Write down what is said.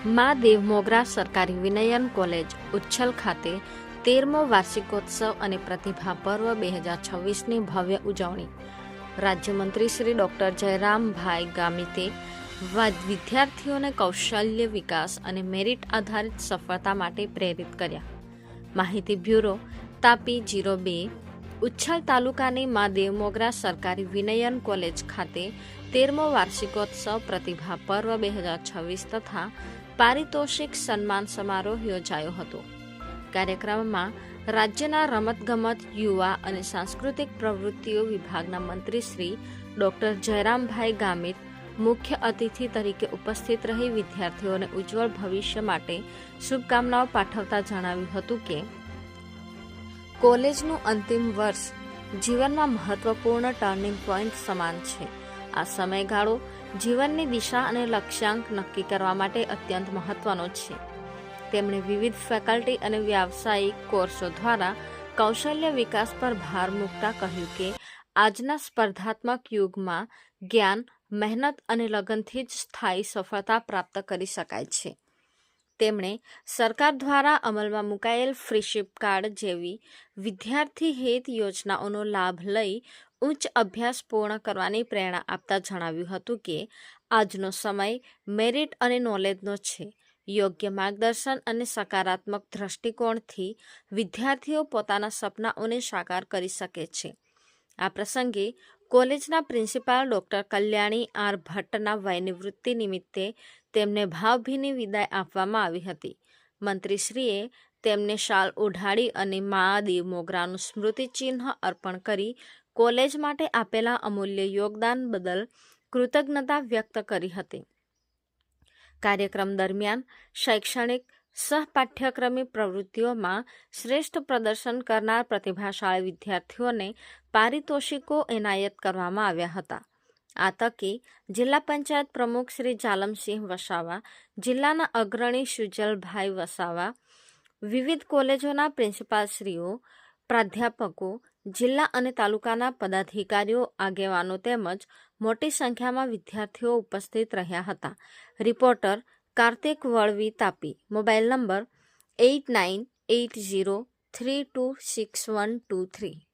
મા દેવ મોગરા સરકારી વિનયન કોલેજ ઉચ્છલ ખાતે 13મો વાર્ષિકોત્સવ અને પ્રતિભા પર્વ 2026ની ભવ્ય ઉજવણી. રાજ્યમંત્રી શ્રી ડોક્ટર જયરામભાઈ ગામિતે વિદ્યાર્થીઓને કૌશલ્ય વિકાસ અને મેરિટ આધારિત સફળતા માટે પ્રેરિત કર્યા. માહિતી બ્યુરો, તાપી 02. ઉચ્છલ તાલુકાની મા દેવ મોગરા સરકારી વિનયન કોલેજ ખાતે 13મો વાર્ષિકોત્સવ પ્રતિભા પર્વ 2026 તથા પારિતોષિક સન્માન સમારોહ યોજાયો હતો. કાર્યક્રમમાં રાજ્યના રમતગમત, યુવા અને સાંસ્કૃતિક પ્રવૃત્તિઓ વિભાગના મંત્રી શ્રી ડોક્ટર જયરામભાઈ ગામિત મુખ્ય અતિથિ તરીકે ઉપસ્થિત રહી વિદ્યાર્થીઓને ઉજ્જવળ ભવિષ્ય માટે શુભકામનાઓ પાઠવતા જણાવ્યું હતું કે કોલેજનું અંતિમ વર્ષ જીવનમાં મહત્વપૂર્ણ ટર્નિંગ પોઈન્ટ સમાન છે. આ સમયગાળો જીવનની દિશા અને લક્ષ્યાંક નક્કી કરવા માટે અત્યંત મહત્વનો છે. તેમણે વિવિધ ફેકલ્ટી અને વ્યાવસાયિક કોર્સો દ્વારા કૌશલ્ય વિકાસ પર ભાર મૂકતા કહ્યું કે આજના સ્પર્ધાત્મક યુગમાં જ્ઞાન, મહેનત અને લગનથી જ સ્થાયી સફળતા પ્રાપ્ત કરી શકાય છે. તેમણે સરકાર દ્વારા અમલમાં મુકાયેલ ફ્રીશીપ કાર્ડ જેવી વિદ્યાર્થી હિત યોજનાઓનો લાભ લઈ ઉચ્ચ અભ્યાસ પૂર્ણ કરવાની પ્રેરણા આપતા જણાવ્યું હતું કે આજનો સમય મેરિટ અને નોલેજનો છે. યોગ્ય માર્ગદર્શન અને સકારાત્મક દ્રષ્ટિકોણથી વિદ્યાર્થીઓ પોતાના સપનાઓને સાકાર કરી શકે છે. આ પ્રસંગે કોલેજના પ્રિન્સિપાલ ડોક્ટર કલ્યાણી આર ભટ્ટના વયનિવૃત્તિ નિમિત્તે તેમને ભાવભીની વિદાય આપવામાં આવી હતી. મંત્રીશ્રીએ તેમને શાલ ઓઢાડી અને મા દેવ મોગરાનું સ્મૃતિચિહ્ન અર્પણ કરી કોલેજ માટે આપેલા અમૂલ્ય યોગદાન બદલ કૃતજ્ઞતા વ્યક્ત કરી હતી. કાર્યક્રમ દરમિયાન શૈક્ષણિક સહપાઠ્યક્રમી પ્રવૃત્તિઓમાં શ્રેષ્ઠ પ્રદર્શન કરનાર પ્રતિભાશાળી વિદ્યાર્થીઓને પારિતોષિકો એનાયત કરવામાં આવ્યા હતા. આ તકે જિલ્લા પંચાયત પ્રમુખ શ્રી જાલમસિંહ વસાવા, જિલ્લાના અગ્રણી સુજલભાઈ વસાવા, વિવિધ કોલેજોના પ્રિન્સિપાલશ્રીઓ, પ્રાધ્યાપકો, જિલ્લા અને તાલુકાના પદાધિકારીઓ, આગેવાનો તેમજ મોટી સંખ્યામાં વિદ્યાર્થીઓ ઉપસ્થિત રહ્યા હતા. Reporter Kartik Valvi, Tapi. Mobile number 8980326123.